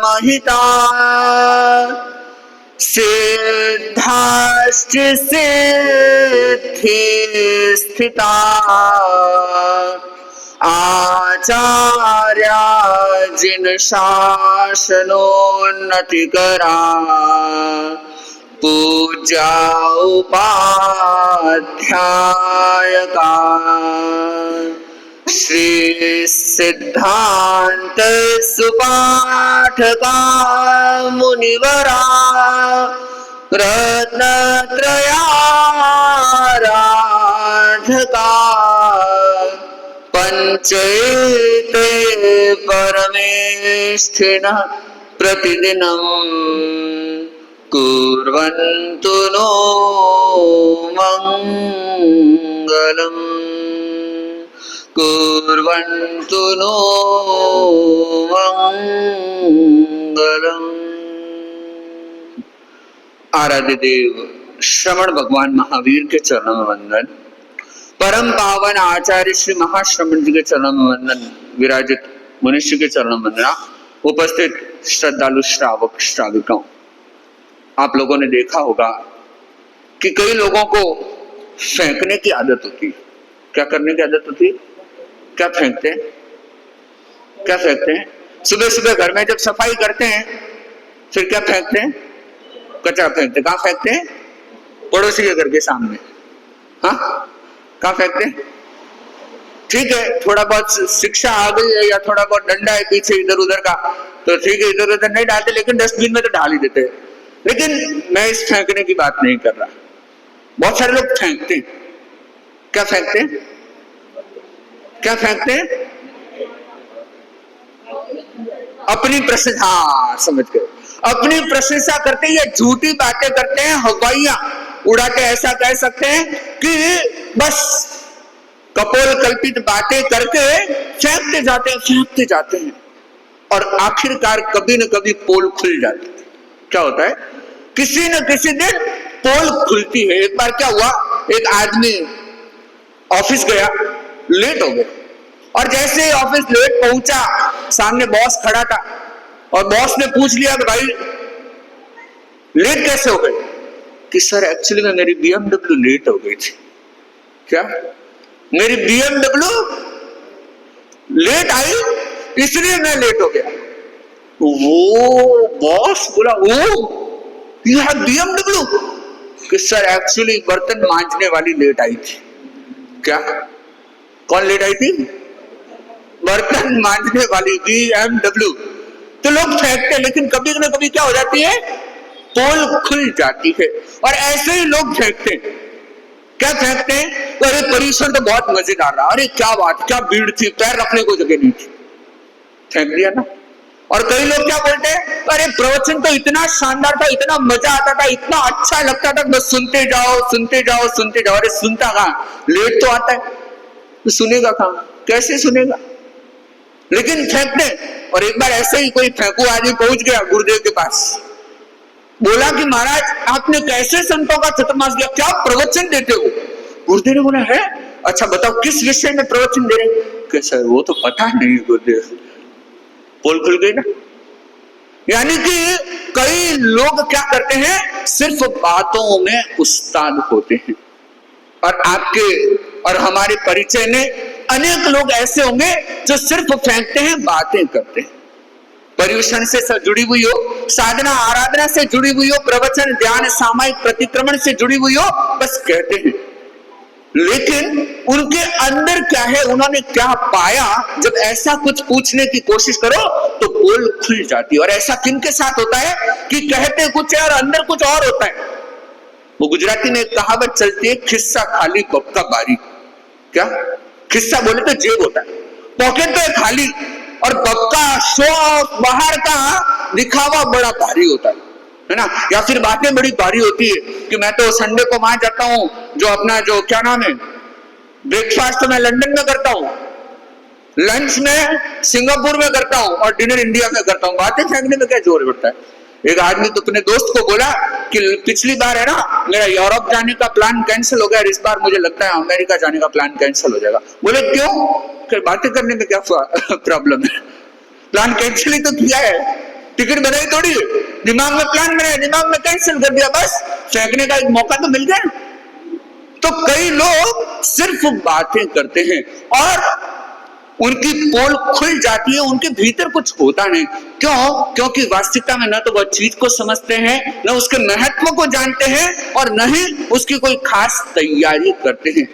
महिता सिद्धाश्च सिद्धि स्थिता आचार्या जिन शासनोन्नतिकरा पूज्या उपाध्यायका श्री सिद्धांत सुपाठका मुनिवरा रत्नत्रयाराधका पंचैते परमेष्ठिनः प्रतिदिनं कुर्वन्तु नो मंगलम् कुर्वन्तु नो मंगलम्। आराध्य देव श्रवण भगवान महावीर के चरणों में वंदन। परम पावन आचार्य श्री महाश्रवण जी के चरणों में वंदन। विराजित मनुष्य के चरणों में वंदना। उपस्थित श्रद्धालु श्रावक श्राविकाओं, आप लोगों ने देखा होगा कि कई लोगों को फेंकने की आदत होती है। क्या करने की आदत होती है? क्या फेंकते हैं? क्या फेंकते हैं? सुबह सुबह घर में जब सफाई करते हैं फिर क्या फेंकते हैं? कचरा फेंकते हैं। कहाँ फेंकते हैं? पड़ोसी के घर के सामने। हाँ, कहाँ फेंकते हैं? ठीक है, थोड़ा बहुत शिक्षा आ गई है या थोड़ा बहुत डंडा है पीछे इधर उधर का तो ठीक है, इधर उधर नहीं डालते, लेकिन डस्टबिन में तो डाल ही देते हैं। लेकिन मैं इस फेंकने की बात नहीं कर रहा। बहुत सारे लोग फेंकते हैं। क्या फेंकते हैं? क्या फेंकते हैं? अपनी प्रशंसा, समझ गए, अपनी प्रशंसा करते हैं या झूठी बातें करते हैं, हवाइयां उड़ाते। ऐसा कह सकते हैं कि बस कपोल कल्पित बातें करके फेंकते जाते हैं और आखिरकार कभी न कभी पोल खुल जाती है। क्या होता है? किसी न किसी दिन पोल खुलती है। एक बार क्या हुआ, एक आदमी ऑफिस गया, लेट हो गया और जैसे ही ऑफिस लेट पहुंचा सामने बॉस खड़ा था और बॉस ने पूछ लिया कि भाई लेट कैसे हो गए? कि सर एक्चुअली में मेरी BMW लेट हो गई थी। क्या? मेरी BMW लेट आई इसलिए मैं लेट हो गया। वो बॉस बोला, ओ यू हैव BMW? कि सर एक्चुअली बर्तन मांजने वाली लेट आई थी। क्या? कौन लेट आई थी? बर्तन मांजने वाली BMW। तो लोग फेंकते, लेकिन कभी ना कभी क्या हो जाती है? पोल खुल जाती है। और ऐसे ही लोग फेंकते। क्या फेंकते हैं? अरे परिसर तो बहुत मजेदार रहा, अरे क्या बात, क्या भीड़ थी, पैर रखने को जगह नहीं थी, फेंक दिया ना। और कई लोग क्या बोलते हैं? अरे प्रवचन तो इतना शानदार था, इतना मजा आता था, इतना अच्छा लगता था, बस सुनते जाओ सुनते जाओ सुनते जाओ। अरे सुनता कहाँ? लेट तो आता है, तो सुनेगा कहाँ? कैसे सुनेगा? लेकिन फेंकते। और एक बार ऐसे ही कोई फेंकू आदमी पहुंच गया गुरुदेव के पास, बोला कि महाराज आपने कैसे संतों का चतुर्मास किया, क्या प्रवचन देते हो? गुरुदेव ने बोला, है अच्छा बताओ किस विषय में प्रवचन दे रहे? सर वो तो पता नहीं गुरुदेव। पोल खुल गई ना। यानी कि कई लोग क्या करते हैं? सिर्फ बातों में उस्ताद होते हैं। और आपके और हमारे परिचय में अनेक लोग ऐसे होंगे जो सिर्फ फेंकते हैं, बातें करते हैं। पर्युषण से जुड़ी हुई हो, साधना आराधना से जुड़ी हुई हो, प्रवचन ध्यान सामायिक प्रतिक्रमण से जुड़ी हुई हो, बस कहते हैं। लेकिन उनके अंदर क्या है, उन्होंने क्या पाया, जब ऐसा कुछ पूछने की कोशिश करो तो पोल खुल जाती है। और ऐसा किनके साथ होता है कि कहते कुछ है और अंदर कुछ और होता है। वो गुजराती में एक कहावत चलती है, खिस्सा खाली बक्का बारी। क्या? खिस्सा बोले तो जेब होता है, पॉकेट तो है खाली, और बक्का शो बाहर का दिखावा बड़ा भारी होता है ना। या फिर बातें बड़ी भारी होती है कि मैं तो संडे को वहां जाता हूं, जो अपना जो क्या नाम है, ब्रेकफास्ट तो मैं लंदन में करता हूं, लंच में सिंगापुर में करता हूं और डिनर इंडिया में करता हूं। बातें फेंकने में क्या जोर पड़ता है? एक आदमी तो अपने दोस्त को बोला कि पिछली बार है ना मेरा यूरोप जाने का प्लान कैंसिल हो गया, इस बार मुझे लगता है अमेरिका जाने का प्लान कैंसिल हो जाएगा। बोले क्यों? बातें करने में क्या प्रॉब्लम है? प्लान कैंसिल ही तो किया है, टिकट बनाई थोड़ी, दिमाग में प्लान बनाया, दिमाग में कैंसिल कर दिया, बस फेंकने का एक मौका तो मिल गया। तो कई लोग सिर्फ बातें करते हैं और उनकी पोल खुल जाती है, उनके भीतर कुछ होता नहीं। क्यों? क्योंकि वास्तविकता में न तो वह चीज को समझते हैं, न उसके महत्व को जानते हैं और न ही उसकी कोई खास तैयारी करते हैं।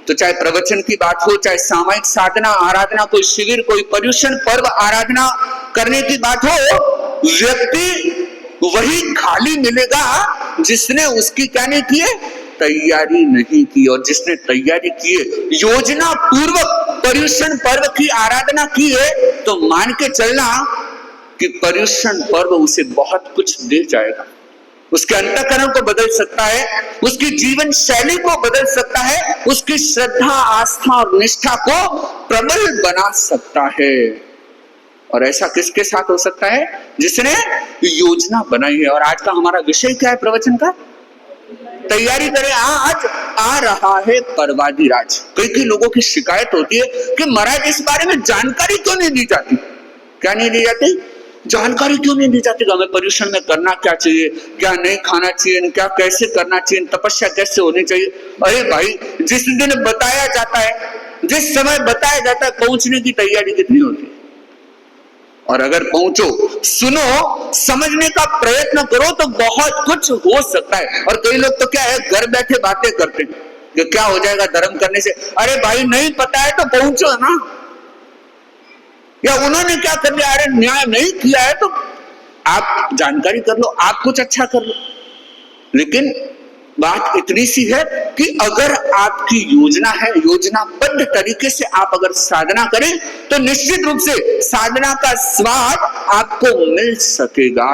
तो चाहे प्रवचन की बात हो, चाहे सामायिक साधना, आराधना, कोई शिविर, कोई पर्युषण पर्व आराधना करने की बात हो, व्यक्ति वही खाली मिलेगा जिसने उसकी क्या नहीं की है, तैयारी नहीं की। और जिसने तैयारी की है, योजना पूर्वक पर्युषण पर्व की आराधना की है, तो मान के चलना कि पर्युषण पर्व उसे बहुत कुछ दे जाएगा। उसके अंतःकरण को बदल सकता है, उसकी जीवन शैली को बदल सकता है, उसकी श्रद्धा, आस्था और निष्ठा को प्रबल बना सकता है। और ऐसा किसके साथ हो सकता है? जिसने योजना बनाई है। और आज का हमारा विषय क्या है प्रवचन का? तैयारी करें। आज आ रहा है परवादी राज। कई लोगों की शिकायत होती है कि महाराज इस बारे में जानकारी क्यों नहीं दी जाती? क्या नहीं दी जाती? जानकारी क्यों नहीं दी जाती? हमें पर्युषण में करना क्या चाहिए, क्या नहीं खाना चाहिए, क्या कैसे करना चाहिए, तपस्या कैसे होनी चाहिए। अरे भाई, जिस दिन बताया जाता है, जिस समय बताया जाता है, पहुंचने की तैयारी कितनी होती है। और अगर पहुंचो, सुनो, समझने का प्रयत्न करो तो बहुत कुछ हो सकता है। और कई लोग तो क्या है, घर बैठे बातें करते हैं कि क्या हो जाएगा धर्म करने से। अरे भाई, नहीं पता है तो पहुंचो ना। या उन्होंने क्या कर लिया, अरे न्याय नहीं किया है तो आप जानकारी कर लो, आप कुछ अच्छा कर लो। लेकिन बात इतनी सी है कि अगर आपकी योजना है, योजनाबद्ध तरीके से आप अगर साधना करें तो निश्चित रूप से साधना का स्वाद आपको मिल सकेगा।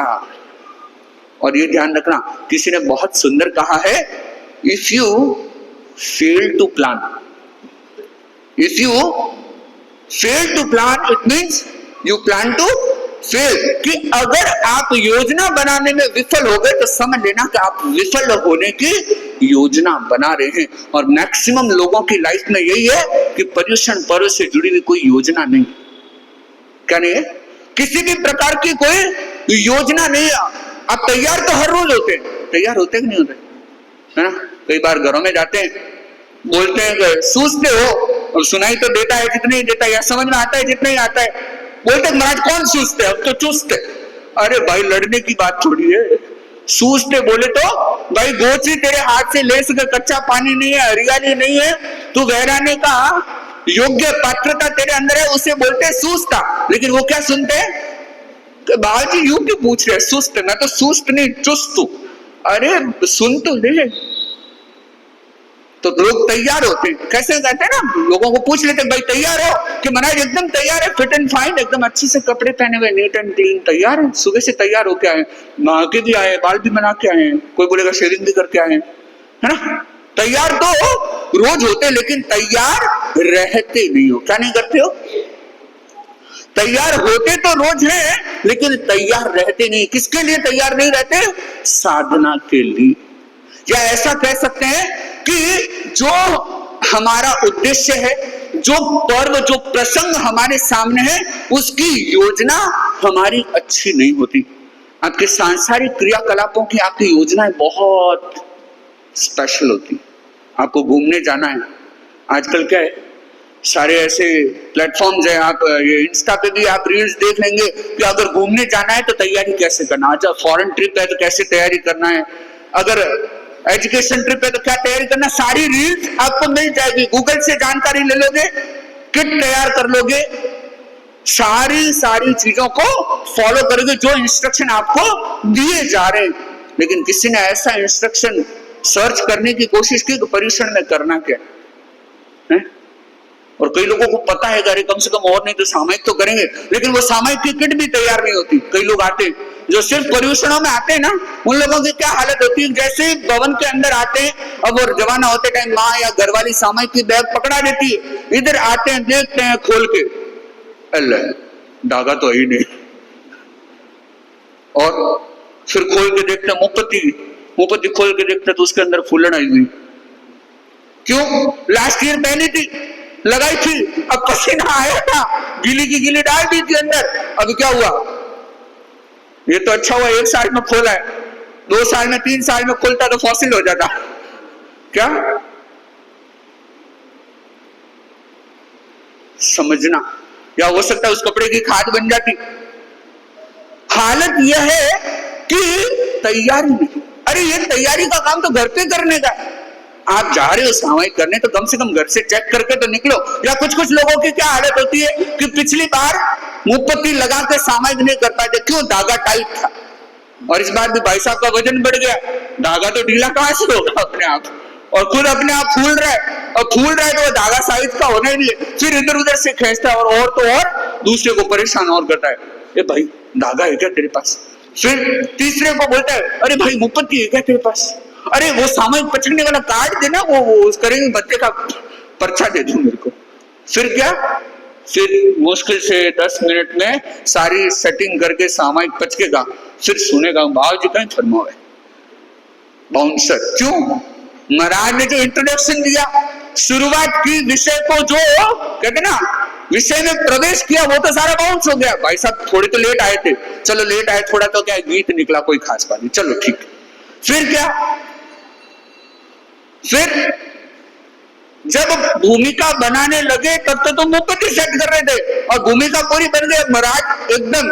और ये ध्यान रखना, किसी ने बहुत सुंदर कहा है, if you fail to plan, if you fail to plan, it means you plan to fail. कि अगर आप योजना बनाने में विफल हो गए तो समझ लेना कि आप विफल होने की योजना बना रहे हैं। और मैक्सिमम लोगों की लाइफ में यही है कि पर्युषण पर्व से जुड़ी हुई कोई योजना नहीं। क्या नहीं है? किसी भी प्रकार की कोई योजना नहीं। आप तैयार तो हर रोज होते हैं, तैयार होते कि नहीं होते, है ना? कई बार घरों में जाते हैं, बोलते हैं कि सूझते हो, और सुनाई तो देता है जितना ही देता है, या समझ में आता है जितना ही आता है। बोलते महाराज कौन सूझते, अब तो चुस्त है। अरे भाई, लड़ने की बात थोड़ी है। सूझते बोले तो भाई, गोची तेरे हाथ से ले सके, कच्चा पानी नहीं है, हरियाली नहीं है, तू बहराने का योग्य पात्रता तेरे अंदर है, उसे बोलते सूझता। लेकिन वो क्या सुनते हैं कि बाबूजी यूं क्यों पूछ रहे, सुस्त? मैं तो सुस्त नहीं, चुस्त हूं। अरे सुन तो ले। तो लोग तैयार होते हैं, कैसे कहते हैं ना, लोगों को पूछ लेते हैं, भाई तैयार हो? कि महाराज एकदम तैयार है, फिट एंड फाइन, एकदम अच्छे से कपड़े पहने हुए, नीट एंड क्लीन, तैयार है, सुबह से तैयार हो के आए, नहा के भी आए, बाल भी बना के आए, कोई बोलेगा शेविंग भी करके आए, है ना? तैयार तो रोज होते, लेकिन तैयार रहते नहीं हो। क्या नहीं करते हो? तैयार होते तो रोज है, लेकिन तैयार रहते नहीं। किसके लिए तैयार नहीं रहते? साधना के लिए। या ऐसा कह सकते हैं कि जो हमारा उद्देश्य है, जो पर्व, जो प्रसंग हमारे सामने है, उसकी योजना हमारी अच्छी नहीं होती। आपके सांसारिक क्रियाकलापों की आपकी योजनाएं बहुत स्पेशल होती। आपको घूमने जाना है, आजकल क्या है, सारे ऐसे प्लेटफॉर्म्स हैं, आप ये इंस्टा पे भी आप रील्स देख लेंगे कि अगर घूमने जाना है तो तैयारी कैसे करना, अच्छा फॉरेन ट्रिप है तो कैसे तैयारी करना है, अगर एजुकेशन ट्रिप है तो क्या तैयारी करना, सारी रील्स आपको मिल जाएगी। गूगल से जानकारी ले लोगे, किट तैयार कर लोगे, सारी चीजों को फॉलो करोगे जो इंस्ट्रक्शन आपको दिए जा रहे हैं। लेकिन किसी ने ऐसा इंस्ट्रक्शन सर्च करने की कोशिश की कि पर्युषण में करना क्या है? और कई लोगों को पता है, अरे कम से कम और नहीं तो सामायिक तो करेंगे, लेकिन वो सामायिक की किट भी तैयार नहीं होती। कई लोग आते हैं जो सिर्फ पर्युषणों में आते हैं ना, उन लोगों की क्या हालत होती है, जैसे ही भवन के अंदर आते हैं, अब वो जवाना होते टाइम माँ या घरवाली सामायिक की बैग पकड़ा देती है, इधर आते हैं, देखते हैं खोल के, अल्लाह धागा तो ही नहीं, और फिर खोल के देखते हैं मुपत्ती खोल के देखते तो उसके अंदर फूलन आई हुई। क्यों? लास्ट ईयर पहनी थी, लगाई थी, अब पसीना आया था, गीली की गीली डाल दी थी अंदर, अब क्या हुआ? ये तो अच्छा हुआ 1 साल में खोला है, 2 साल में 3 साल में खोलता तो फॉसिल हो जाता। क्या समझना, या हो सकता है उस कपड़े की खाद बन जाती। हालत यह है कि तैयारी नहीं। अरे ये तैयारी का काम तो घर पे करने का। आप जा रहे हो सामयिक करने तो कम से कम घर से चेक करके तो निकलो। या कुछ कुछ लोगों की क्या हालत होती है कि पिछली बार मुंहपत्ती लगा के सामयिक नहीं कर पाते, क्यों? धागा टाइट था। और इस बार भी भाई साहब का वजन बढ़ गया, धागा तो ढीला कहां से होगा अपने आप, और खुद अपने आप फूल रहा है, और फूल रहा है तो वो धागा साइज का होना ही नहीं है। फिर इधर उधर से खींचता है और तो और दूसरे को परेशान और करता है, ए भाई धागा है क्या तेरे पास? फिर तीसरे को बोलता है, अरे भाई मुंहपत्ती है क्या तेरे पास? अरे वो सामयिक पचकने वाला कार्ड देना, वो करेंगे बच्चे का पर्चा दे दो मेरे को। फिर क्या? फिर मुश्किल से 10 मिनट में सारी सेटिंग करके सामयिक पचकेगा, फिर सुनेगा भाव जी कहीं फरमाओ है बाउंसर। क्यों? महाराज ने जो इंट्रोडक्शन दिया, शुरुआत की, विषय को जो कहते ना विषय में प्रवेश किया, वो तो सारा बाउंस हो गया। भाई साहब थोड़े तो लेट आए थे, चलो लेट आए थोड़ा तो क्या गीत निकला, कोई खास बात नहीं, चलो ठीक। फिर क्या? फिर जब भूमिका बनाने लगे तब तो तुम मुंहपत्ती सेट कर रहे थे और भूमिका पूरी बन गई। महाराज एकदम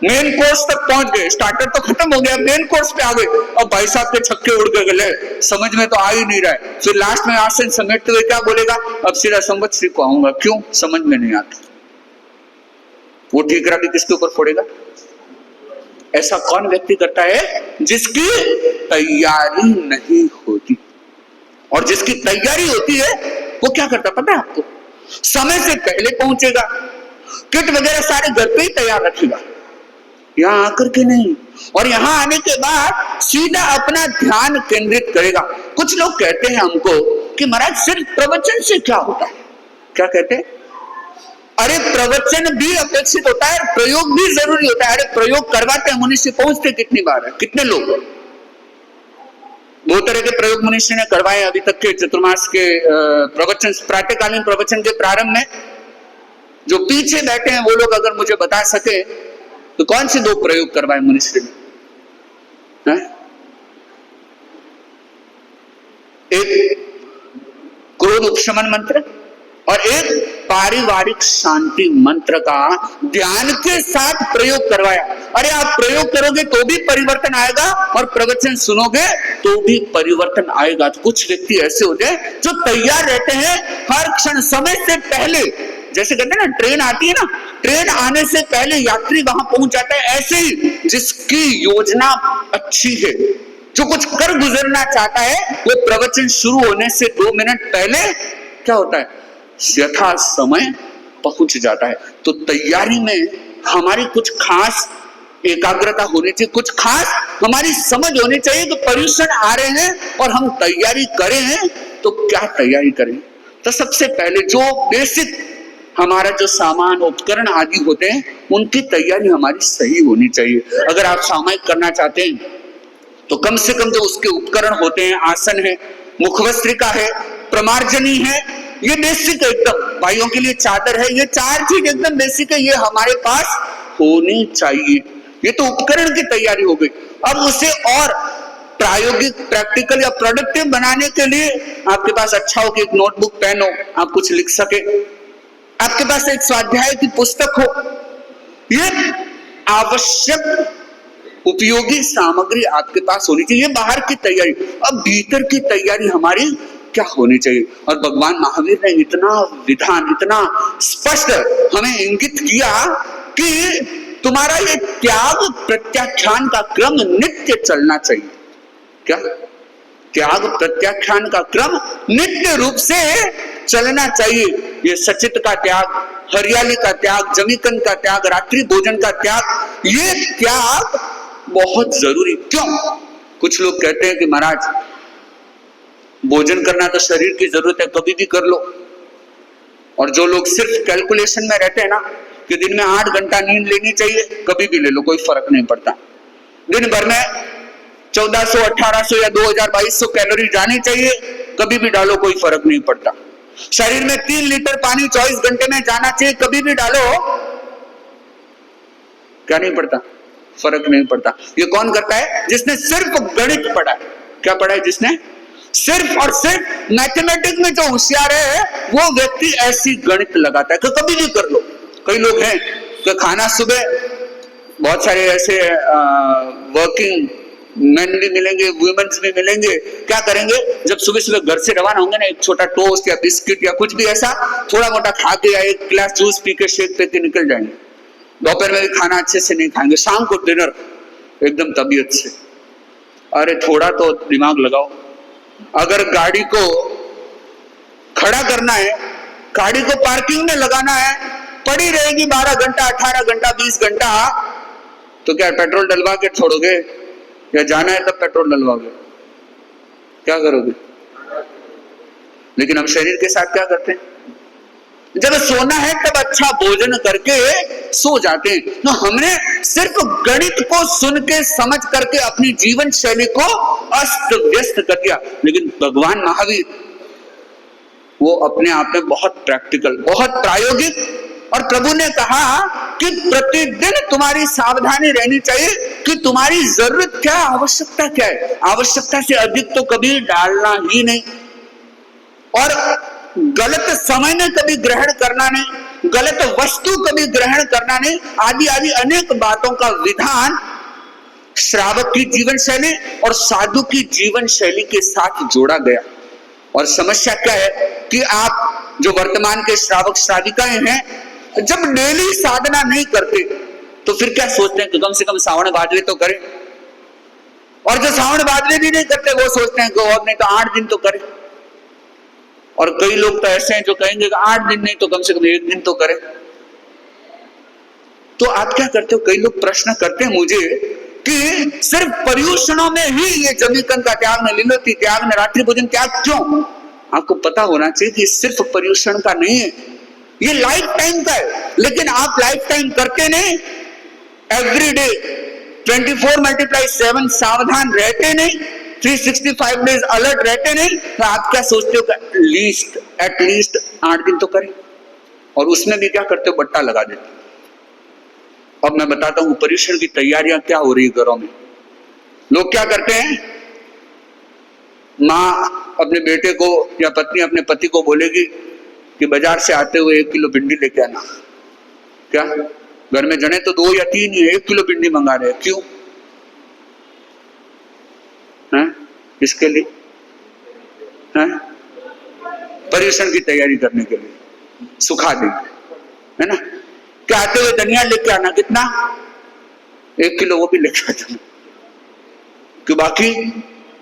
मेन कोर्स तक पहुंच गए, स्टार्टर तो खत्म हो गया, मेन कोर्स पे आ गए, और भाई साहब के छक्के उड़ के गए, समझ में तो आ ही नहीं रहा है। फिर लास्ट में आसन समेटते हुए क्या बोलेगा? अब सीधा संवत्सरी को आऊंगा। क्यों? समझ में नहीं आता। वो ठीकरा भी किसके ऊपर फोड़ेगा? ऐसा कौन व्यक्ति करता है जिसकी तैयारी नहीं होती? और जिसकी तैयारी होती है वो क्या करता पता है आपको? समय से पहले पहुंचेगा, किट वगैरह सारे घर पे ही तैयार रखेगा, यहां आकर के नहीं। और यहां आने के बाद सीधा अपना ध्यान केंद्रित करेगा। कुछ लोग कहते हैं हमको कि महाराज सिर्फ प्रवचन से क्या होता है? क्या कहते हैं? अरे प्रवचन भी अपेक्षित होता है, प्रयोग भी जरूरी होता है। अरे प्रयोग करवाते हैं मनुष्य, पहुंचते कितनी बार है, कितने लोग? 2 तरह के प्रयोग मनुष्य ने करवाए अभी तक के चतुर्मास के प्रवचन, प्रातःकालीन प्रवचन के प्रारंभ में। जो पीछे बैठे हैं वो लोग अगर मुझे बता सके तो कौन से 2 प्रयोग करवाए मनुष्य ने? एक क्रोध उपशमन मंत्र और एक पारिवारिक शांति मंत्र का ध्यान के साथ प्रयोग करवाया। अरे आप प्रयोग करोगे तो भी परिवर्तन आएगा और प्रवचन सुनोगे तो भी परिवर्तन आएगा। तो कुछ व्यक्ति ऐसे होते हैं जो तैयार रहते हैं हर क्षण, समय से पहले। जैसे कहते हैं ना ट्रेन आती है ना, ट्रेन आने से पहले यात्री वहां पहुंच जाता है। ऐसे ही जिसकी योजना अच्छी है, जो कुछ कर गुजरना चाहता है, वो प्रवचन शुरू होने से 2 मिनट पहले क्या होता है? यथा समय पहुंच जाता है। तो तैयारी में हमारी कुछ खास एकाग्रता होनी चाहिए, कुछ खास हमारी समझ होनी चाहिए कि पर्यूषण आ रहे हैं और हम तैयारी करें हैं तो क्या तैयारी करें। तो सबसे पहले जो बेसिक हमारा जो सामान उपकरण आदि होते हैं उनकी तैयारी हमारी सही होनी चाहिए। अगर आप सामयिक करना चाहते हैं तो कम से कम जो उसके उपकरण होते हैं, आसन है, मुखवस्त्रिका है, प्रमार्जनी है, ये बेसिक है एकदम। भाइयों के लिए चादर है, ये 4 चीज एकदम बेसिक है, ये हमारे पास होनी चाहिए। ये तो उपकरण की तैयारी हो गई। अब उसे और प्रायोगिक, प्रैक्टिकल या प्रोडक्टिव बनाने के लिए आपके पास अच्छा हो कि एक नोटबुक, पेन हो, आप कुछ लिख सके, आपके पास एक स्वाध्याय की पुस्तक हो। ये आवश्यक उपयोगी सामग्री आपके पास होनी चाहिए। बाहर की तैयारी। अब भीतर की तैयारी हमारी क्या होनी चाहिए? और भगवान महावीर ने इतना विधान, इतना स्पष्ट हमें इंगित किया कि तुम्हारा ये त्याग प्रत्याख्यान का क्रम नित्य चलना चाहिए। क्या? त्याग प्रत्याख्यान का क्रम नित्य रूप से चलना चाहिए। ये सचित का त्याग, हरियाली का त्याग, जमीकन का त्याग, रात्रि भोजन का त्याग, ये त्याग बहुत जरूरी। क्यों? कुछ लोग कहते हैं कि महाराज भोजन करना तो शरीर की जरूरत है, कभी भी कर लो। और जो लोग सिर्फ कैलकुलेशन में रहते हैं ना कि दिन में 8 घंटा नींद लेनी चाहिए, कभी भी ले लो, कोई फर्क नहीं पड़ता। दिन भर में 1400, 1800 या 2000, 2200 कैलोरी जानी चाहिए, कभी भी डालो, कोई फर्क नहीं पड़ता। शरीर में 3 लीटर पानी 24 घंटे में जाना चाहिए, कभी भी डालो, क्या नहीं पड़ता। फर्क नहीं पड़ता। ये कौन करता है? जिसने सिर्फ गणित पढ़ा है। क्या पढ़ा है? जिसने सिर्फ और सिर्फ मैथमेटिक्स में जो होशियार है वो व्यक्ति ऐसी गणित लगाता है कि कभी भी कर लो। कई लोग हैं कि खाना सुबह, बहुत सारे ऐसे वर्किंग मेन भी मिलेंगे, वुमेन्स भी मिलेंगे, क्या करेंगे जब सुबह सुबह घर से रवाना होंगे ना, एक छोटा टोस्ट या बिस्किट या कुछ भी ऐसा थोड़ा मोटा खा के या एक गिलास जूस पी के शेक पी के निकल जाएंगे। दोपहर में भी खाना अच्छे से नहीं खाएंगे, शाम को डिनर एकदम तबीयत से। अरे थोड़ा तो दिमाग लगाओ। अगर गाड़ी को खड़ा करना है, गाड़ी को पार्किंग में लगाना है, पड़ी रहेगी 12 घंटा 18 घंटा 20 घंटा, तो क्या पेट्रोल डलवा के छोड़ोगे या जाना है तब पेट्रोल डलवाओगे? क्या करोगे? लेकिन हम शरीर के साथ क्या करते हैं? जब सोना है तब अच्छा भोजन करके सो जाते हैं। तो हमने सिर्फ गणित को सुन के समझ करके अपनी जीवन शैली को अस्त व्यस्त कर दिया। लेकिन भगवान महावीर वो अपने आप में बहुत प्रैक्टिकल, बहुत प्रायोगिक, और प्रभु ने कहा कि प्रतिदिन तुम्हारी सावधानी रहनी चाहिए कि तुम्हारी जरूरत क्या, आवश्यकता क्या है। आवश्यकता से अधिक तो कभी डालना ही नहीं, और गलत समय में कभी ग्रहण करना नहीं, गलत वस्तु कभी ग्रहण करना नहीं, आदि आदि अनेक बातों का विधान श्रावक की जीवन शैली और साधु की जीवन शैली के साथ जोड़ा गया। और समस्या क्या है कि आप जो वर्तमान के श्रावक श्राविकाएं हैं, जब डेली साधना नहीं करते तो फिर क्या सोचते हैं कि कम से कम सावन भादवे तो करें, और जो सावन भादवे भी नहीं करते वो सोचते हैं कि और नहीं तो 8 दिन तो करें। और कई लोग तो ऐसे हैं जो कहेंगे कि 8 दिन नहीं तो कम से कम 1 दिन तो करें। तो आप क्या करते हो? कई लोग प्रश्न करते हैं मुझे कि सिर्फ पर्युषणों में ही ये जमीकन का त्याग न, लीलोती त्याग न, रात्रि भोजन त्याग क्यों? आपको पता होना चाहिए कि सिर्फ पर्युषण का नहीं है, ये लाइफ टाइम का है। लेकिन आप लाइफ टाइम करते नहीं, एवरीडे 24/7 सावधान रहते नहीं, 365 डेज अलर्ट रहते नहीं, तो आप क्या सोचते हो कि एटलीस्ट 8 दिन तो करें, और उसमें भी क्या करते हो? बट्टा लगा देते हो। अब मैं बताता हूं पर्युषण की तैयारियां क्या हो रही है घरों में। लोग क्या करते हैं, माँ अपने बेटे को या पत्नी अपने पति को बोलेगी कि बाजार से आते हुए 1 किलो भिंडी लेके आना। क्या घर में जने तो 2 या 3 ही, 1 किलो भिंडी मंगा रहे हैं, क्यों? है किसके लिए? है पर्युषण की तैयारी करने के लिए, सुखा देंगे, है ना। क्या आते हुए धनिया लेके आना, कितना? 1 किलो, वो भी लेके आ जाना। कि बाकी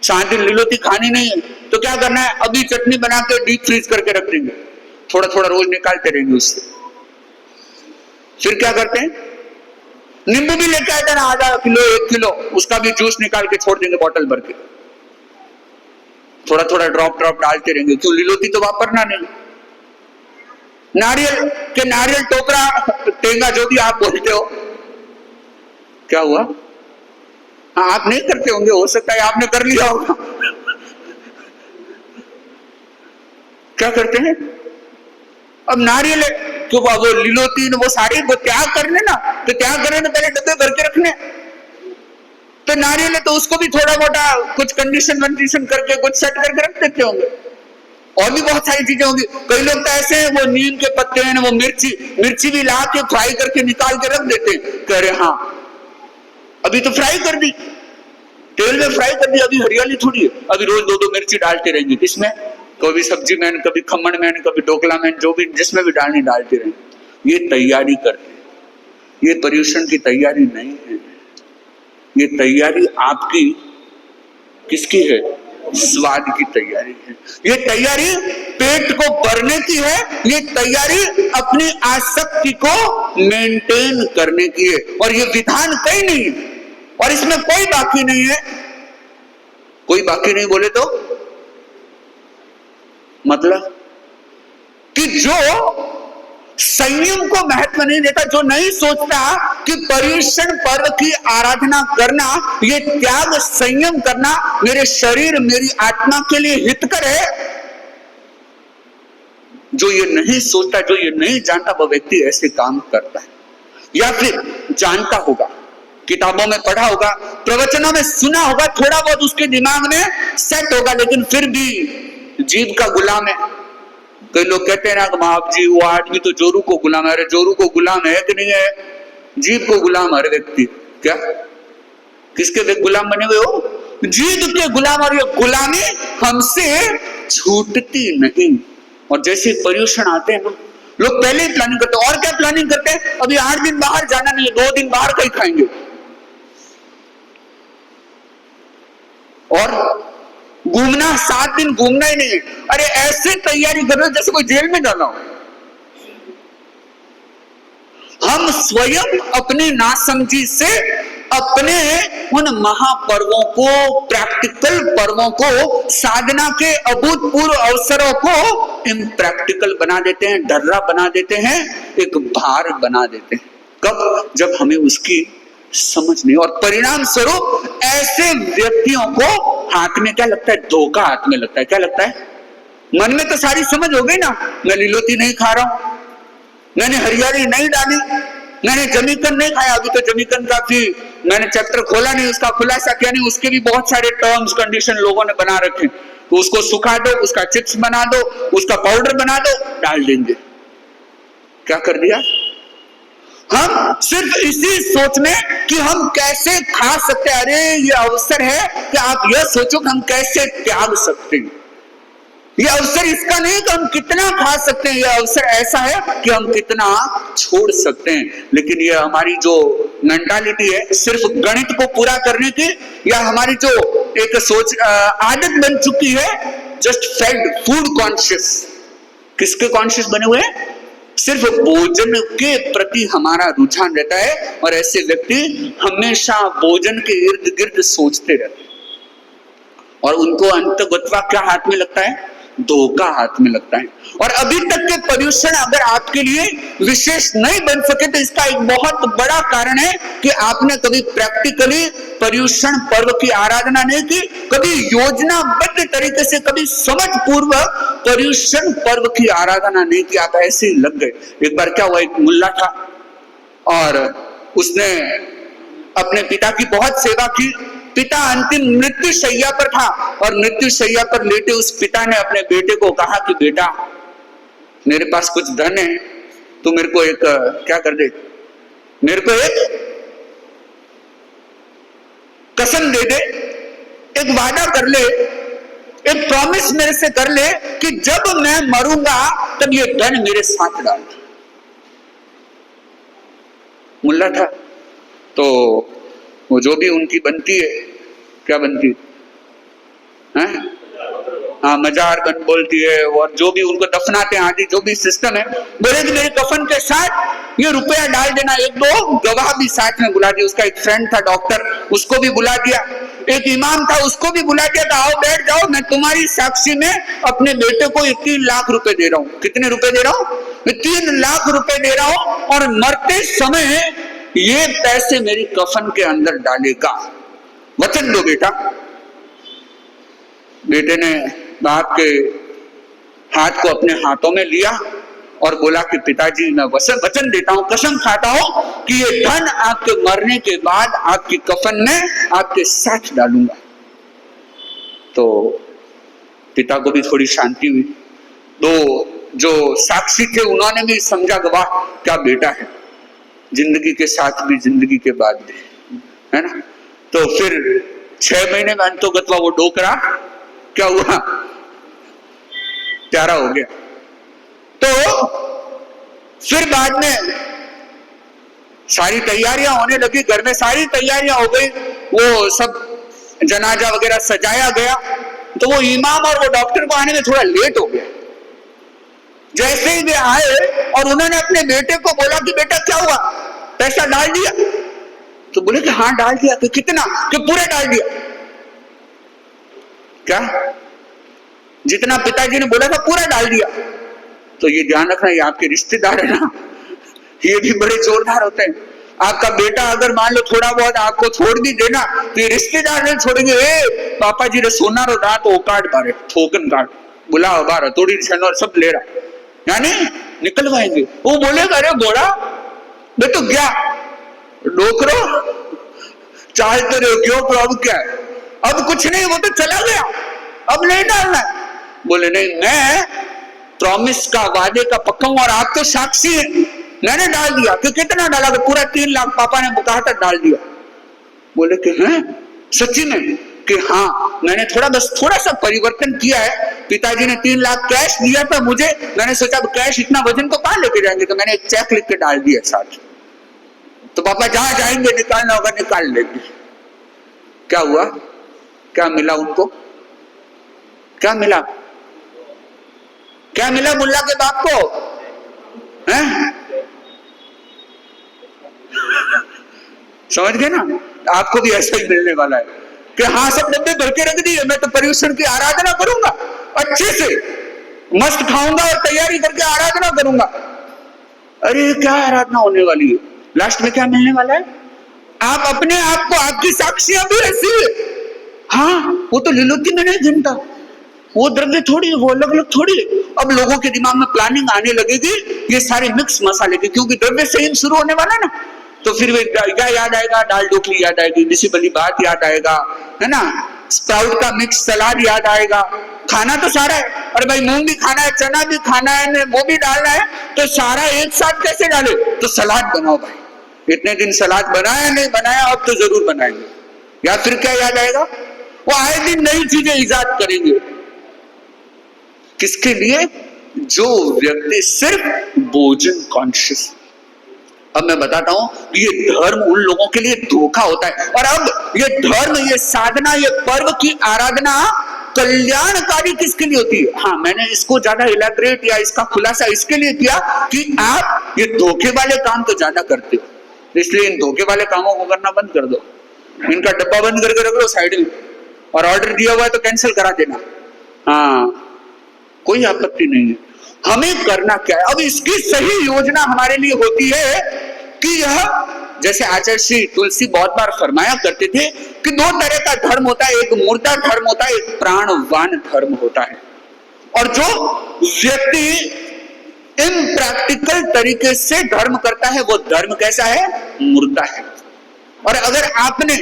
7 दिन लीलोती खानी नहीं है तो क्या करना है? अभी चटनी बना के डीप फ्रीज करके रख देंगे, थोड़ा थोड़ा रोज निकालते रहेंगे उससे। फिर क्या करते हैं? नींबू भी लेके आते ना, आधा किलो 1 किलो, उसका भी जूस निकाल के छोड़ देंगे बॉटल भर के, थोड़ा थोड़ा ड्रॉप डालते रहेंगे। क्यों? लीलोती तो वापरना नहीं। नारियल टोकरा, टेंगा, जो भी आप बोलते हो, क्या हुआ? हाँ, आप नहीं करते होंगे, हो सकता है आपने कर लिया होगा। क्या करते हैं? अब नारियल क्यों, वो लीलोती वो सारे वो त्याग करने ना, तो त्याग करने तो पहले डब्बे भर के रखने। तो नारियल है तो उसको भी थोड़ा मोटा कुछ कंडीशन करके कुछ सेट करके रख देते होंगे। और भी बहुत सारी चीजें होंगी। कई लोग तो ऐसे हैं, वो नीम के पत्ते हैं, वो मिर्ची भी ला के फ्राई करके निकाल के रख देते हैं। कह रहे हाँ अभी तो फ्राई कर दी, तेल में फ्राई कर दी, अभी हरियाली थोड़ी है, अभी रोज 2-2 मिर्ची डालते रहेंगे। किसमें? कभी सब्जी में, कभी खमण में, कभी ढोकला में, जो भी जिसमें भी डालनी डालते रहेंगे। ये तैयारी करते हैं, ये पर्युषण की तैयारी नहीं है। ये तैयारी आपकी किसकी है? स्वाद की तैयारी है। ये तैयारी पेट को भरने की है, ये तैयारी अपनी आसक्ति को मेंटेन करने की है। और ये विधान कहीं नहीं है, और इसमें कोई बाकी नहीं है। कोई बाकी नहीं बोले तो मतलब कि जो संयम को महत्व नहीं देता, जो नहीं सोचता कि पर्युषण पर्व की आराधना करना, ये त्याग संयम करना मेरे शरीर मेरी आत्मा के लिए हितकर है, जो ये नहीं सोचता, जो ये नहीं जानता, वह व्यक्ति ऐसे काम करता है। या फिर जानता होगा किताबों में पढ़ा होगा, प्रवचनों में सुना होगा, थोड़ा बहुत उसके दिमाग में सेट होगा, लेकिन फिर भी जीभ का गुलाम है। कई लोग कहते हैं ना कि महाराज जी वो आदमी तो जोरू को गुलाम है। अरे जोरू को गुलाम है कि नहीं है? जीभ को गुलाम हर व्यक्ति। क्या किसके वे गुलाम बने हुए हो? जीभ के गुलाम। और ये गुलामी हमसे छूटती नहीं। और जैसे पर्यूषण आते हैं ना, लोग पहले ही प्लानिंग करते हैं। और क्या प्लानिंग करते हैं? अभी 8 दिन बाहर जाना नहीं है, 2 दिन बाहर कहीं खाएंगे, और घूमना 7 दिन घूमना ही नहीं है। अरे ऐसे तैयारी कर रहे हो जैसे कोई जेल में डाला हो। हम स्वयं अपनी नासमझी से अपने उन महापर्वों को, प्रैक्टिकल पर्वों को, साधना के अभूतपूर्व अवसरों को इम्प्रैक्टिकल बना देते हैं, डर्रा बना देते हैं, एक भार बना देते हैं। कब? जब हमें उसकी समझ नहीं। और परिणाम स्वरूप ऐसे व्यक्तियों को हाथ में क्या लगता है? धोखा हाथ में लगता है। क्या लगता है? मन में तो सारी समझ हो गई ना, मैं लीलोती नहीं खा रहा हूं, मैंने हरियाली नहीं डाली, मैंने जमीकन नहीं खाया। अभी तो जमीकन का भी मैंने चैप्टर खोला नहीं, उसका खुलासा किया नहीं। उसके भी बहुत सारे टर्म्स कंडीशन लोगों ने बना रखे। तो उसको सुखा दो, उसका चिप्स बना दो, उसका पाउडर बना दो, डाल देंगे। क्या कर दिया? हम सिर्फ इसी सोच में कि हम कैसे खा सकते हैं। अरे ये अवसर है कि आप यह सोचो कि हम कैसे त्याग सकते हैं। ये अवसर इसका नहीं कि हम कितना खा सकते हैं, यह अवसर ऐसा है कि हम कितना छोड़ सकते हैं। लेकिन यह हमारी जो मेंटालिटी है सिर्फ गणित को पूरा करने की, या हमारी जो एक सोच आदत बन चुकी है, जस्ट फेड फूड कॉन्शियस। किसके कॉन्शियस बने हुए हैं? सिर्फ भोजन के प्रति हमारा रुझान रहता है। और ऐसे व्यक्ति हमेशा भोजन के इर्द गिर्द सोचते रहते हैं, और उनको अंतगत्वा क्या हाथ में लगता है? धोखा हाथ में लगता है। और अभी तक के पर्यूषण अगर आपके लिए विशेष नहीं बन सके तो इसका एक बहुत बड़ा कारण है कि आपने कभी प्रैक्टिकली पर्यूषण पर्व की आराधना नहीं की, कभी योजनाबद्ध तरीके से, कभी समझ पूर्वक पर्यूषण पर्व की आराधना नहीं की। आप ऐसे ही लग गए। एक बार क्या हुआ, एक मुल्ला था और उसने अपने पिता की बहुत सेवा की। पिता अंतिम मृत्यु शैया पर था, और मृत्यु शैया पर लेटे उस पिता ने अपने बेटे को कहा कि बेटा, मेरे पास कुछ धन है, तू मेरे को एक क्या कर दे, मेरे को एक कसम दे दे, एक वादा कर ले, एक प्रॉमिस मेरे से कर ले कि जब मैं मरूंगा तब ये धन मेरे साथ डाल। मुल्ला था तो वो जो भी उनकी बनती है, क्या बनती है? हाँ, मजार बन बोलती है, और जो भी उनको दफनाते हैं आदि जो भी सिस्टम है, बोले कि मेरे कफन के साथ ये रुपया डाल देना। 1-2 गवाह भी साथ में बुला दिया। उसका एक फ्रेंड था डॉक्टर, उसको भी बुला दिया। एक इमाम था, उसको भी बुला दिया। आओ बैठ जाओ, मैं तुम्हारी साक्षी में अपने बेटे को 3 लाख रुपए दे रहा हूँ। कितने रुपए दे रहा हूँ? 3 लाख रुपए दे रहा हूँ, और मरते समय ये पैसे मेरी कफन के अंदर डालेगा, वचन दो बेटा। बेटे ने बाप के हाथ को अपने हाथों में लिया और बोला कि पिताजी, मैं वचन देता हूं, कसम खाता हूं कि ये धन आपके मरने के बाद आपकी कफन में आपके साथ डालूंगा। तो पिता को भी थोड़ी शांति हुई। दो जो साक्षी थे उन्होंने भी समझा कि वाह क्या बेटा है, जिंदगी के साथ भी जिंदगी के बाद भी, है ना। तो फिर 6 महीने में अंतोगत्वा वो डोकरा क्या हुआ, प्यारा हो गया। तो फिर बाद में सारी तैयारियां होने लगी, घर में सारी तैयारियां हो गई, वो सब जनाजा वगैरह सजाया गया। तो वो इमाम और वो डॉक्टर को आने में थोड़ा लेट हो गया। जैसे ही वे आए और उन्होंने अपने बेटे को बोला कि बेटा क्या हुआ, पैसा डाल दिया? तो बोले कि हाँ डाल दिया। कि कितना? कि पूरा डाल दिया। क्या? जितना पिताजी ने बोला था पूरा डाल दिया। तो ये ध्यान रखना, ये आपके रिश्तेदार है ना, ये भी बड़े जोरदार होते हैं। आपका बेटा अगर मान लो थोड़ा बहुत आपको छोड़ भी देना तो ये रिश्तेदार नहीं छोड़ेंगे। पापा जी रे सोना रो दांत ओ काट बारे थोकन काट बुला बार थोड़ी और सब ले रहा, यानी निकलवाएंगे। वो बोलेगा अरे घोड़ा मैं तो गया डोकरो चाहते रहो क्यों, तो अब क्या है, अब कुछ नहीं, वो तो चला गया, अब नहीं डालना है। बोले नहीं, मैं प्रॉमिस का, वादे का पक्का हूं और आप तो साक्षी हैं, मैंने डाल दिया। कि कितना डाला? पूरा 3 लाख पापा ने कहा था, डाल दिया। बोले कि हैं सच्ची में? कि हाँ, मैंने थोड़ा सा परिवर्तन किया है। पिताजी ने 3 लाख कैश दिया था मुझे, मैंने सोचा कैश इतना वजन तो कहां लेके जाएंगे, तो मैंने एक चेक लिख के डाल दिया साथ। तो पापा जहां जाएंगे निकालना होगा निकाल लेंगे। क्या हुआ? क्या मिला उनको? क्या मिला? क्या मिला मुल्ला के बाप को? हैं? समझ गए ना? आपको भी ऐसा ही मिलने वाला है कि हाँ, सब डब्बे भर के रख दिए, मैं तो पर्यूषण की आराधना करूंगा, अच्छे से मस्त खाऊंगा और तैयारी करके आराधना करूंगा। अरे क्या आराधना होने वाली है? लास्ट में क्या मिलने वाला है? आप अपने आप को, आपकी साक्षियां भी ऐसी है। हाँ, वो तो लीलोती में नहीं गिनता, वो द्रव्य थोड़ी है, वो अलग अलग थोड़ी है। अब लोगों के दिमाग में प्लानिंग आने लगेगी ये सारे मिक्स मसाले की, क्योंकि द्रव्य से ही शुरू होने वाला है ना। तो फिर क्या याद आएगा? दाल ढोकली याद आएगी, बिसी बली बात याद आएगा, है ना, स्प्राउट का मिक्स सलाद याद आएगा। खाना तो सारा है, अरे भाई मूंग भी खाना है, चना भी खाना है, वो भी डालना है, तो सारा एक साथ कैसे डाले? तो सलाद बनाओ भाई, इतने दिन सलाद बनाया नहीं बनाया, अब तो जरूर बनाएंगे। या फिर क्या याद आएगा? वो आए दिन नई चीजें इजाद करेंगे। किसके लिए? जो व्यक्ति सिर्फ भोजन कॉन्शियस। अब मैं बताता हूं, ये धर्म उन लोगों के लिए धोखा होता है। और अब ये धर्म, ये साधना, ये पर्व की आराधना कल्याणकारी किसके लिए होती है? हाँ, मैंने इसको ज्यादा इलैबोरेट या इसका खुलासा इसके लिए किया कि आप ये धोखे वाले काम तो ज्यादा करते हो, इसलिए इन धोखे वाले कामों को करना बंद कर दो। इनका डब्बा बंद करके रख लो साइड में, और ऑर्डर दिया हुआ है तो कैंसिल करा देना। हाँ, कोई आपत्ति नहीं है। हमें करना क्या है? अब इसकी सही योजना हमारे लिए होती है कि यह, जैसे आचार्य श्री तुलसी बहुत बार फरमाया करते थे कि 2 तरह का धर्म होता है, एक मुर्दा धर्म होता है, एक प्राणवान धर्म होता है। और जो व्यक्ति इम्प्रैक्टिकल तरीके से धर्म करता है वो धर्म कैसा है? मुर्दा है। और अगर आपने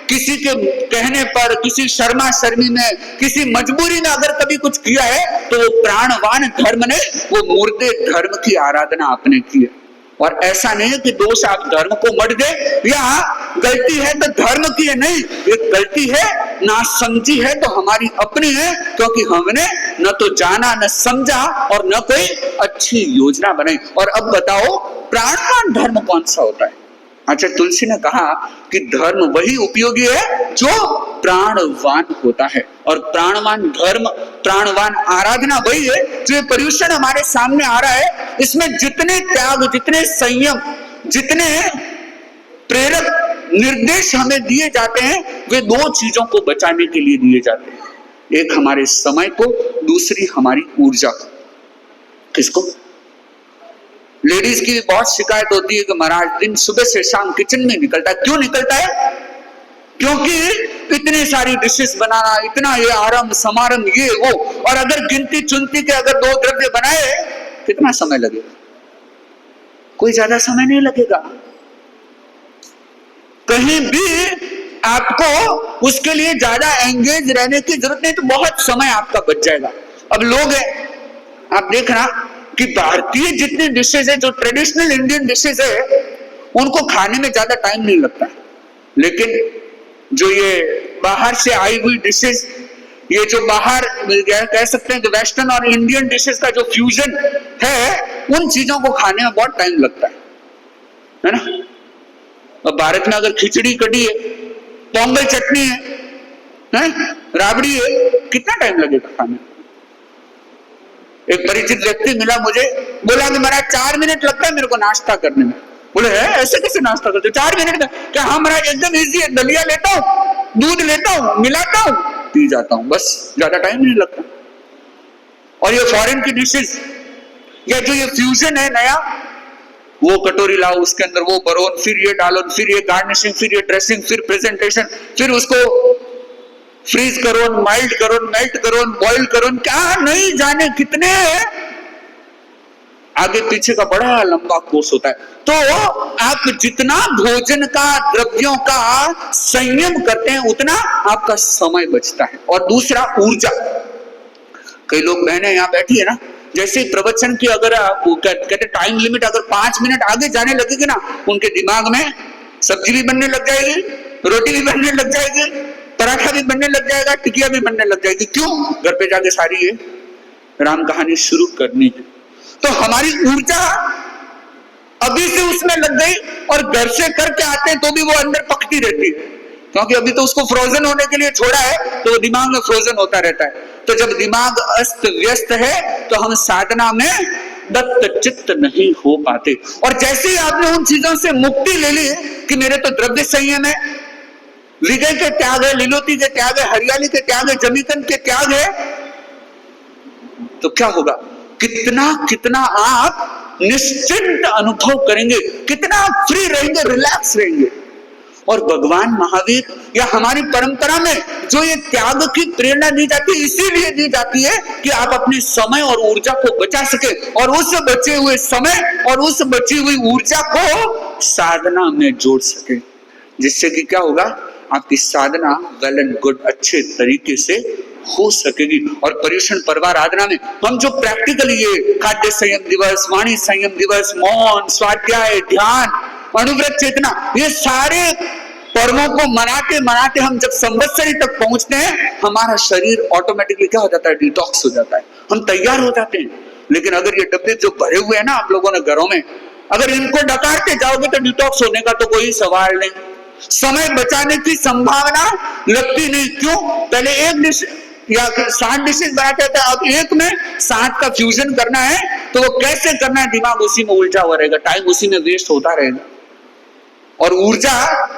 किसी के कहने पर, किसी शर्मा शर्मी में, किसी मजबूरी में अगर कभी कुछ किया है, तो वो प्राणवान धर्म ने, वो मुर्दे धर्म की आराधना आपने की है। और ऐसा नहीं है कि दोष आप धर्म को मत दे, या गलती है तो धर्म की है, नहीं, एक गलती है, नासमझी है तो हमारी अपनी है, क्योंकि हमने न तो जाना, न समझा, और न कोई अच्छी योजना बनाई। और अब बताओ, प्राणवान धर्म कौन सा होता है? अच्छा, तुलसी ने कहा कि धर्म वही उपयोगी है जो प्राणवान होता है, और प्राणवान धर्म, प्राणवान आराधना वही है जो ये पर्यूषण हमारे सामने आ रहा है। इसमें जितने त्याग, जितने संयम, जितने प्रेरक निर्देश हमें दिए जाते हैं, वे 2 चीजों को बचाने के लिए दिए जाते हैं। एक हमारे समय को, दूसरी हमारी ऊर्जा को। किसको? लेडीज की भी बहुत शिकायत होती है कि महाराज दिन सुबह से शाम किचन में निकलता है। क्यों निकलता है? क्योंकि इतनी सारी डिशेस बनाना, इतना ये आरंभ समारंभ, ये वो, और अगर गिनती चुनती के अगर 2 द्रव्य बनाए, कितना समय लगेगा? कोई ज्यादा समय नहीं लगेगा। कहीं भी आपको उसके लिए ज्यादा एंगेज रहने की जरूरत नहीं, तो बहुत समय आपका बच जाएगा। अब लोग हैं, आप देखना कि भारतीय जितनी डिशेज है, जो ट्रेडिशनल इंडियन डिशेज है, उनको खाने में ज्यादा टाइम नहीं लगता, लेकिन जो ये बाहर से आई हुई डिशेज, ये जो बाहर कह सकते हैं कि वेस्टर्न और इंडियन डिशेज का जो फ्यूजन है, उन चीजों को खाने में बहुत टाइम लगता है ना। और भारत में अगर खिचड़ी कढ़ी है, पोंगल चटनी है, राबड़ी है, कितना टाइम लगेगा खाने में? एक परिचित व्यक्ति मिला मुझे, बोला कि महाराज 4 मिनट लगता है मेरे को नाश्ता करने में। बोले है, ऐसे कैसे नाश्ता करते 4 मिनट में? क्या? हाँ महाराज, एकदम इजी है, दलिया लेता हूँ, दूध लेता हूँ, मिलाता हूँ, पी जाता हूँ, बस, ज्यादा टाइम नहीं लगता। और ये फॉरेन की डिशेज, या जो ये फ्यूजन है नया, वो कटोरी लाओ, उसके अंदर वो भरो, फिर ये डालो, फिर ये गार्निशिंग, फिर ये ड्रेसिंग, फिर प्रेजेंटेशन, फिर उसको फ्रीज करो, माइल्ड करो, मेल्ट करो, बॉइल करो, क्या नहीं जाने कितने आगे पीछे का बड़ा लंबा कोर्स होता है। तो आप जितना भोजन का, द्रव्यों का संयम करते हैं उतना आपका समय बचता है। और दूसरा ऊर्जा। कई लोग बहनें यहाँ बैठी है ना, जैसे प्रवचन की अगर कहते टाइम लिमिट अगर 5 मिनट आगे जाने लगेगी ना, उनके दिमाग में सब्जी भी बनने लग जाएगी, रोटी भी बनने लग जाएगी, पराठा भी बनने लग जाएगा, टिकिया भी बनने लग जाएगी। क्यों? घर पे जाके सारी ये राम कहानी शुरू करनी है। तो हमारी ऊर्जा अभी से उसमें लग गई और घर से करके आते हैं तो भी वो अंदर पकती रहती है, क्योंकि अभी तो उसको फ्रोजन होने के लिए छोड़ा है, तो वो दिमाग में फ्रोजन होता रहता है। तो जब दिमाग अस्त व्यस्त है तो हम साधना में दत्त चित्त नहीं हो पाते। और जैसे ही आपने उन चीजों से मुक्ति ले ली कि मेरे तो द्रव्य संयम है, विजय के त्याग है, लीलोती के त्याग है, हरियाली के त्याग है, जमीकन के त्याग है, तो क्या होगा? कितना कितना आप निश्चिंत अनुभव करेंगे, कितना फ्री रहेंगे, रिलैक्स रहेंगे। और भगवान महावीर या हमारी परंपरा में जो ये त्याग की प्रेरणा दी जाती है, इसीलिए दी जाती है कि आप अपने समय और ऊर्जा को बचा सके और उस बचे हुए समय और उस बची हुई ऊर्जा को साधना में जोड़ सके, जिससे कि क्या होगा? आपकी साधना वेल एंड गुड अच्छे तरीके से हो सकेगी। और पर्युषण पर्वाराधना में हम जो प्रैक्टिकली ये खाद्य संयम दिवस, वाणी संयम दिवस, मौन, स्वाध्याय, ध्यान, अनुव्रत चेतना, ये सारे पर्वों को मनाते मनाते हम जब संवत्सरी तक पहुंचते हैं, हमारा शरीर ऑटोमेटिकली क्या हो जाता है? डिटॉक्स हो जाता है, हम तैयार हो जाते हैं। लेकिन अगर ये डब्बे जो भरे हुए हैं ना आप लोगों ने घरों में, अगर इनको डकारते जाओगे तो डिटॉक्स होने का तो कोई सवाल नहीं, समय बचाने की संभावना लगती नहीं। क्यों? पहले एक डिश या 7 डिशेज बनाते थे, अब एक में 7 का फ्यूजन करना है, तो वो कैसे करना है? दिमाग उसी में उलझा हुआ रहेगा, टाइम उसी में वेस्ट होता रहेगा और ऊर्जा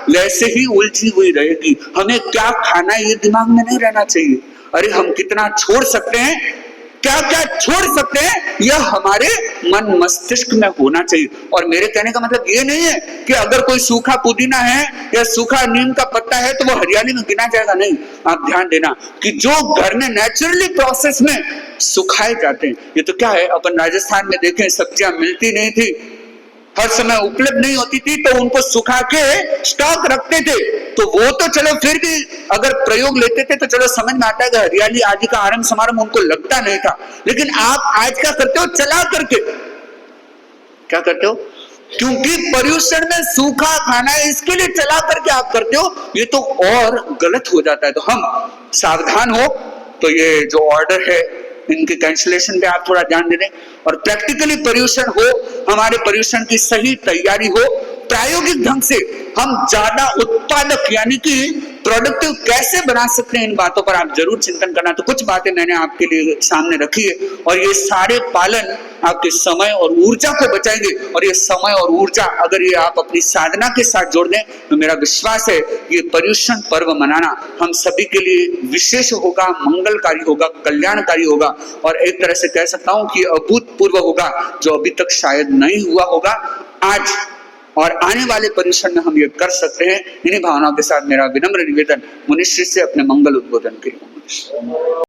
वैसे ही उलझी हुई रहेगी। हमें क्या खाना है ये दिमाग में नहीं रहना चाहिए। अरे हम कितना छोड़ सकते हैं, क्या क्या छोड़ सकते हैं, यह हमारे मन मस्तिष्क में होना चाहिए। और मेरे कहने का मतलब ये नहीं है कि अगर कोई सूखा पुदीना है या सूखा नीम का पत्ता है तो वो हरियाली में गिना जाएगा, नहीं। आप ध्यान देना कि जो घर में नेचुरली प्रोसेस में सुखाए जाते हैं, ये तो क्या है, अपन राजस्थान में देखें सब्जियां मिलती नहीं थी, हर समय उपलब्ध नहीं होती थी, तो उनको सुखा के स्टॉक रखते थे। तो वो तो चलो फिर भी अगर प्रयोग लेते थे तो चलो समझ में आता है कि हरियाली आदि का आरंभ समारंभ उनको लगता नहीं था। लेकिन आप आज क्या करते हो? चला करके क्या करते हो? क्योंकि पर्युषण में सूखा खाना है, इसके लिए चला करके आप करते हो, ये तो और गलत हो जाता है। तो हम सावधान हो। तो ये जो ऑर्डर है इनके कैंसिलेशन पे आप थोड़ा ध्यान दे दें और प्रैक्टिकली पर्युषण हो, हमारे पर्युषण की सही तैयारी हो, प्रायोगिक ढंग से हम ज्यादा उत्पादक यानी कि प्रोडक्टिव कैसे बना सकते हैं, इन बातों पर आप जरूर चिंतन करना। तो कुछ बातें मैंने आपके लिए सामने रखी है और ये सारे पालन आपके समय और ऊर्जा को बचाएंगे। और ये समय और ऊर्जा अगर ये आप अपनी साधना के साथ जोड़ दें तो मेरा विश्वास है ये पर्युषण पर्व मनाना हम सभी के लिए विशेष होगा, मंगलकारी होगा, कल्याणकारी होगा और एक तरह से कह सकता हूं कि अभूतपूर्व होगा, जो अभी तक शायद नहीं हुआ होगा। आज और आने वाले पर्युषण में हम ये कर सकते हैं। इन्हीं भावनाओं के साथ मेरा विनम्र निवेदन मुनिश्री से अपने मंगल उद्बोधन के लिए।